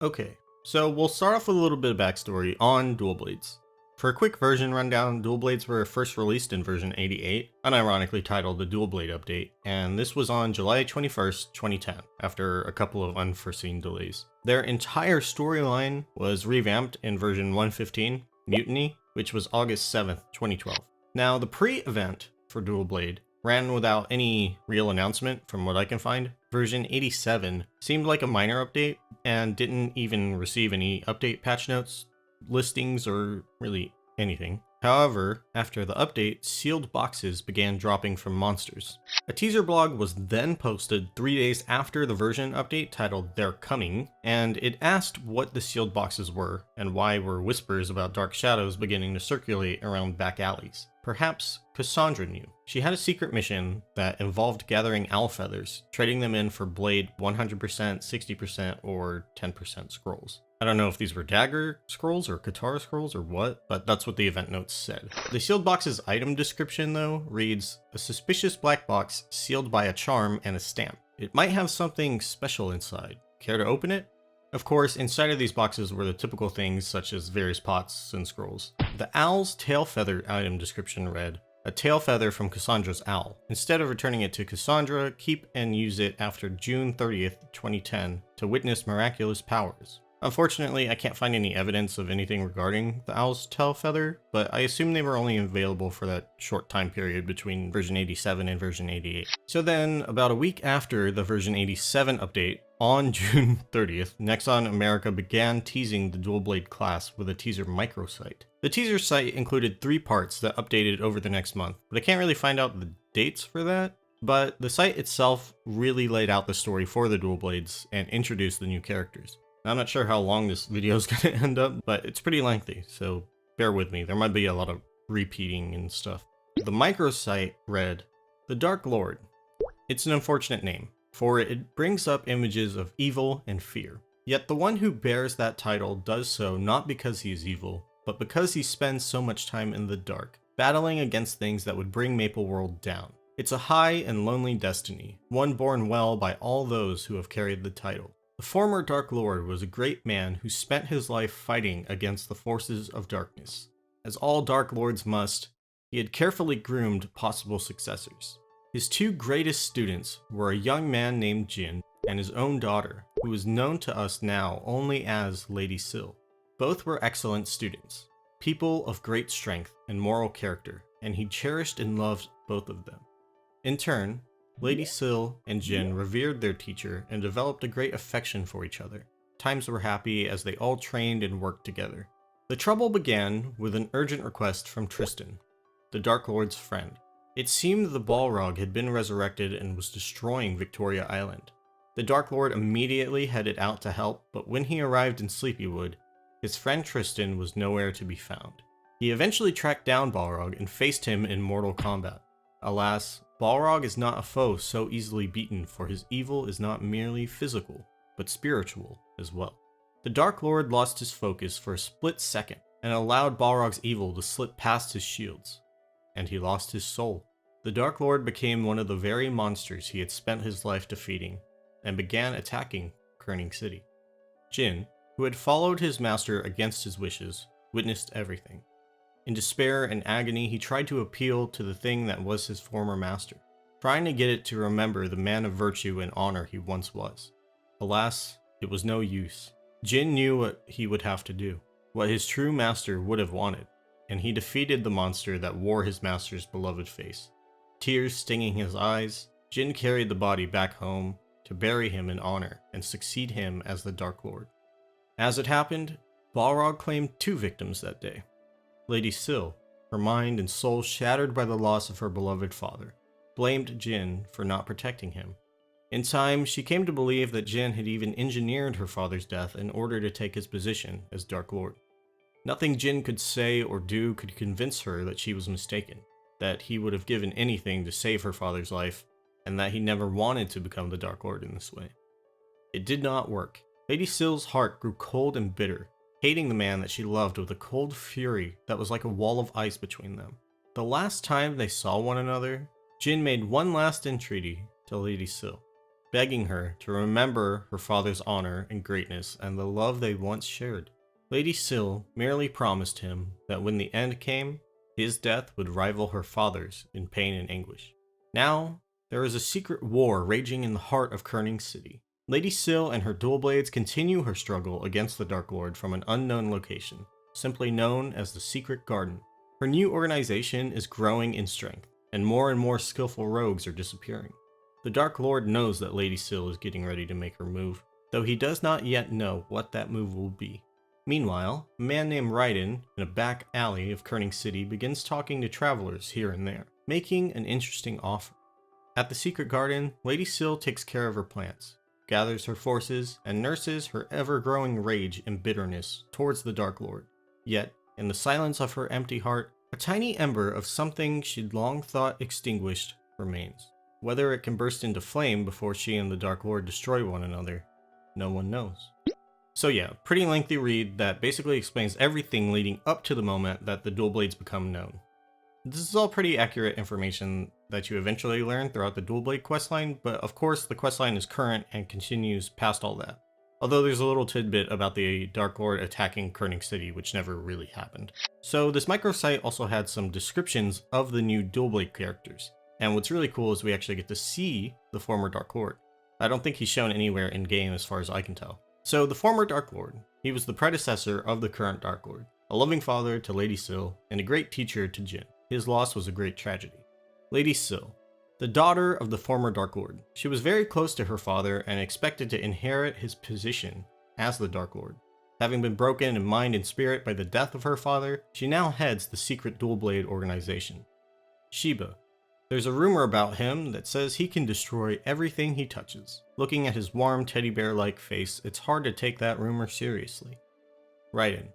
Okay, so we'll start off with a little bit of backstory on Dual Blades. For a quick version rundown, Dual Blades were first released in version 88, unironically titled the Dual Blade Update, and this was on July 21st, 2010, after a couple of unforeseen delays. Their entire storyline was revamped in version 115, Mutiny, which was August 7th, 2012. Now, the pre-event for Dual Blade ran without any real announcement from what I can find. Version 87 seemed like a minor update and didn't even receive any update patch notes, listings, or really anything. However, after the update, sealed boxes began dropping from monsters. A teaser blog was then posted 3 days after the version update titled They're Coming, and it asked what the sealed boxes were and why were whispers about dark shadows beginning to circulate around back alleys. Perhaps Cassandra knew. She had a secret mission that involved gathering owl feathers, trading them in for blade 100%, 60%, or 10% scrolls. I don't know if these were dagger scrolls or katara scrolls or what, but that's what the event notes said. The sealed box's item description, though, reads, "A suspicious black box sealed by a charm and a stamp. It might have something special inside. Care to open it?" Of course, inside of these boxes were the typical things such as various pots and scrolls. The owl's tail feather item description read, "A tail feather from Cassandra's owl. Instead of returning it to Cassandra, keep and use it after June 30th, 2010 to witness miraculous powers." Unfortunately, I can't find any evidence of anything regarding the owl's tail feather, but I assume they were only available for that short time period between version 87 and version 88. So then, about a week after the version 87 update, on June 30th, Nexon America began teasing the Dual Blade class with a teaser microsite. The teaser site included 3 parts that updated over the next month, but I can't really find out the dates for that. But the site itself really laid out the story for the Dual Blades and introduced the new characters. I'm not sure how long this video is going to end up, but it's pretty lengthy, so bear with me. There might be a lot of repeating and stuff. The microsite read, "The Dark Lord. It's an unfortunate name, for it brings up images of evil and fear. Yet the one who bears that title does so not because he is evil, but because he spends so much time in the dark, battling against things that would bring Maple World down. It's a high and lonely destiny, one borne well by all those who have carried the title. The former Dark Lord was a great man who spent his life fighting against the forces of darkness. As all Dark Lords must, he had carefully groomed possible successors. His 2 greatest students were a young man named Jin and his own daughter, who is known to us now only as Lady Syl. Both were excellent students, people of great strength and moral character, and he cherished and loved both of them. In turn, Lady Syl and Jin revered their teacher and developed a great affection for each other. Times were happy as they all trained and worked together. The trouble began with an urgent request from Tristan, the Dark Lord's friend. It seemed the Balrog had been resurrected and was destroying Victoria Island. The Dark Lord immediately headed out to help, but when he arrived in Sleepywood, his friend Tristan was nowhere to be found. He eventually tracked down Balrog and faced him in mortal combat. Alas, Balrog is not a foe so easily beaten, for his evil is not merely physical, but spiritual as well. The Dark Lord lost his focus for a split second and allowed Balrog's evil to slip past his shields, and he lost his soul. The Dark Lord became one of the very monsters he had spent his life defeating, and began attacking Kerning City. Jin, who had followed his master against his wishes, witnessed everything. In despair and agony, he tried to appeal to the thing that was his former master, trying to get it to remember the man of virtue and honor he once was. Alas, it was no use. Jin knew what he would have to do, what his true master would have wanted, and he defeated the monster that wore his master's beloved face. Tears stinging his eyes, Jin carried the body back home to bury him in honor and succeed him as the Dark Lord. As it happened, Balrog claimed 2 victims that day. Lady Syl, her mind and soul shattered by the loss of her beloved father, blamed Jin for not protecting him. In time, she came to believe that Jin had even engineered her father's death in order to take his position as Dark Lord. Nothing Jin could say or do could convince her that she was mistaken, that he would have given anything to save her father's life, and that he never wanted to become the Dark Lord in this way. It did not work. Lady Syl's heart grew cold and bitter, hating the man that she loved with a cold fury that was like a wall of ice between them. The last time they saw one another, Jin made one last entreaty to Lady Syl. begging her to remember her father's honor and greatness and the love they once shared. Lady Syl merely promised him that when the end came, his death would rival her father's in pain and anguish. Now, there is a secret war raging in the heart of Kerning City. Lady Syl and her dual blades continue her struggle against the Dark Lord from an unknown location, simply known as the Secret Garden. Her new organization is growing in strength, and more skillful rogues are disappearing. The Dark Lord knows that Lady Syl is getting ready to make her move, though he does not yet know what that move will be. Meanwhile, a man named Raiden in a back alley of Kerning City begins talking to travelers here and there, making an interesting offer. At the Secret Garden, Lady Syl takes care of her plants, gathers her forces, and nurses her ever-growing rage and bitterness towards the Dark Lord. Yet, in the silence of her empty heart, a tiny ember of something she'd long thought extinguished remains. Whether it can burst into flame before she and the Dark Lord destroy one another, no one knows. So yeah, pretty lengthy read that basically explains everything leading up to the moment that the dual blades become known. This is all pretty accurate information that you eventually learn throughout the dual blade questline, but of course the questline is current and continues past all that. Although there's a little tidbit about the Dark Lord attacking Kerning City, which never really happened. So this microsite also had some descriptions of the new dual blade characters. And what's really cool is we actually get to see the former Dark Lord. I don't think he's shown anywhere in game as far as I can tell. So the former Dark Lord, he was the predecessor of the current Dark Lord, a loving father to Lady Syl, and a great teacher to Jin. His loss was a great tragedy. Lady Syl, the daughter of the former Dark Lord. She was very close to her father and expected to inherit his position as the Dark Lord. Having been broken in mind and spirit by the death of her father, she now heads the secret dual blade organization. Shiba. There's a rumor about him that says he can destroy everything he touches. Looking at his warm teddy bear-like face, it's hard to take that rumor seriously. Raiden.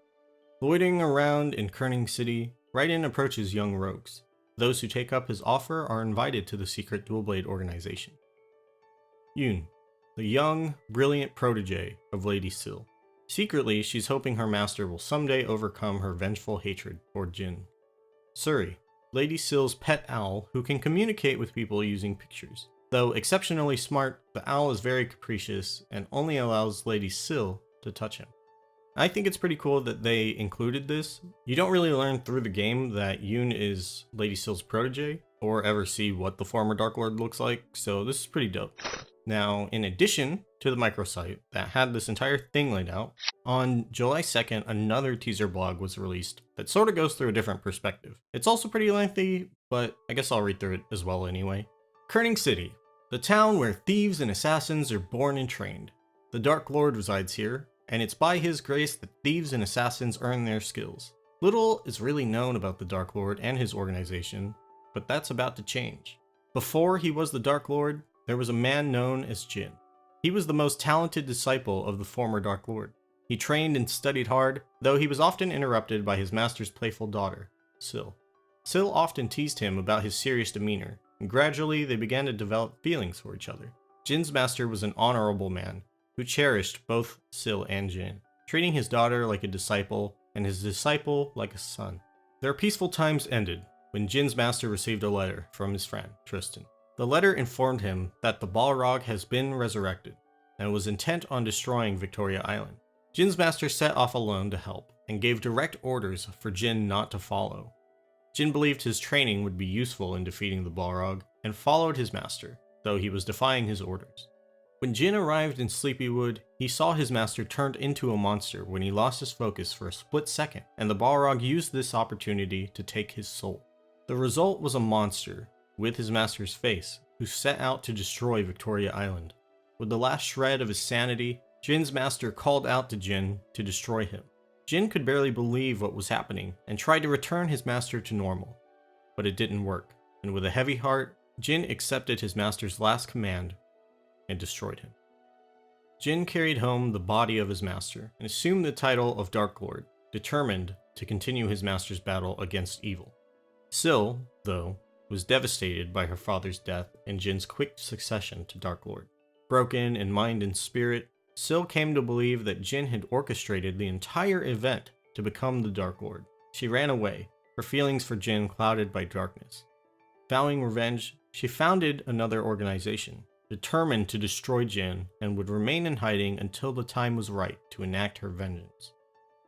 Loitering around in Kerning City, Raiden approaches young rogues. Those who take up his offer are invited to the secret dual blade organization. Yun. The young, brilliant protege of Lady Syl. Secretly, she's hoping her master will someday overcome her vengeful hatred toward Jin. Suri. Lady Syl's pet owl who can communicate with people using pictures. Though exceptionally smart, the owl is very capricious and only allows Lady Syl to touch him. I think it's pretty cool that they included this. You don't really learn through the game that Yun is Lady Syl's protege, or ever see what the former Dark Lord looks like, so this is pretty dope. Now, in addition to the microsite that had this entire thing laid out, on July 2nd, another teaser blog was released that sort of goes through a different perspective. It's also pretty lengthy, but I guess I'll read through it as well anyway. Kerning City, the town where thieves and assassins are born and trained. The Dark Lord resides here, and it's by his grace that thieves and assassins earn their skills. Little is really known about the Dark Lord and his organization, but that's about to change. Before he was the Dark Lord, there was a man known as Jin. He was the most talented disciple of the former Dark Lord. He trained and studied hard, though he was often interrupted by his master's playful daughter, Syl. Syl often teased him about his serious demeanor, and gradually they began to develop feelings for each other. Jin's master was an honorable man, who cherished both Syl and Jin, treating his daughter like a disciple and his disciple like a son. Their peaceful times ended when Jin's master received a letter from his friend, Tristan. The letter informed him that the Balrog has been resurrected and was intent on destroying Victoria Island. Jin's master set off alone to help and gave direct orders for Jin not to follow. Jin believed his training would be useful in defeating the Balrog and followed his master, though he was defying his orders. When Jin arrived in Sleepywood, he saw his master turned into a monster when he lost his focus for a split second, and the Balrog used this opportunity to take his soul. The result was a monster with his master's face, who set out to destroy Victoria Island. With the last shred of his sanity, Jin's master called out to Jin to destroy him. Jin could barely believe what was happening and tried to return his master to normal, but it didn't work, and with a heavy heart, Jin accepted his master's last command and destroyed him. Jin carried home the body of his master and assumed the title of Dark Lord, determined to continue his master's battle against evil. Syl, though, was devastated by her father's death and Jin's quick succession to Dark Lord. Broken in mind and spirit, Syl came to believe that Jin had orchestrated the entire event to become the Dark Lord. She ran away, her feelings for Jin clouded by darkness. Vowing revenge, she founded another organization, determined to destroy Jin, and would remain in hiding until the time was right to enact her vengeance.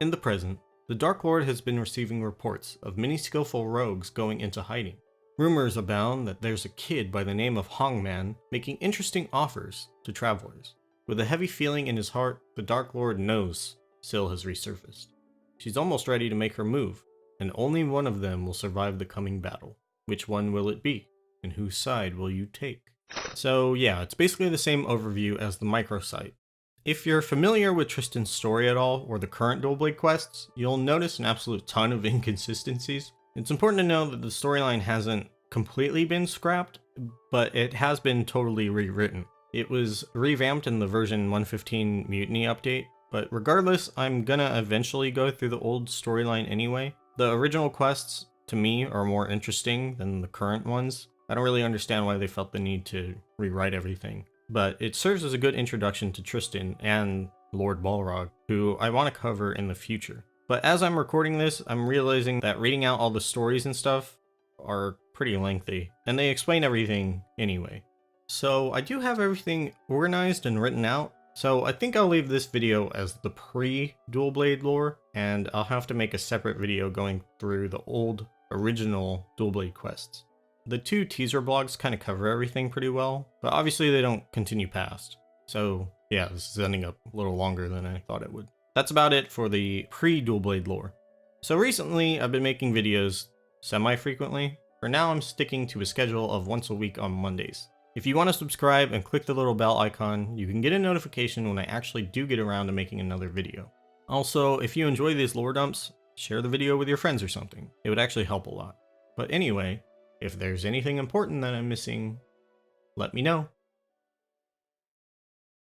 In the present, the Dark Lord has been receiving reports of many skillful rogues going into hiding. Rumors abound that there's a kid by the name of Hongman making interesting offers to travelers. With a heavy feeling in his heart, the Dark Lord knows Syl has resurfaced. She's almost ready to make her move, and only one of them will survive the coming battle. Which one will it be? And whose side will you take? So yeah, it's basically the same overview as the microsite. If you're familiar with Tristan's story at all, or the current Dualblade quests, you'll notice an absolute ton of inconsistencies. It's important to know that the storyline hasn't completely been scrapped, but it has been totally rewritten. It was revamped in the version 1.15 Mutiny update, but regardless, I'm gonna eventually go through the old storyline anyway. The original quests, to me, are more interesting than the current ones. I don't really understand why they felt the need to rewrite everything, but it serves as a good introduction to Tristan and Lord Balrog, who I want to cover in the future. But as I'm recording this, I'm realizing that reading out all the stories and stuff are pretty lengthy, and they explain everything anyway. So I do have everything organized and written out, so I think I'll leave this video as the pre-Dualblade lore, and I'll have to make a separate video going through the old original Dualblade quests. The two teaser blogs kind of cover everything pretty well, but obviously they don't continue past. So yeah, this is ending up a little longer than I thought it would. That's about it for the pre-Dualblade lore. So recently I've been making videos semi-frequently. For now I'm sticking to a schedule of once a week on Mondays. If you want to subscribe and click the little bell icon, you can get a notification when I actually do get around to making another video. Also, if you enjoy these lore dumps, share the video with your friends or something. It would actually help a lot. But anyway, if there's anything important that I'm missing, let me know.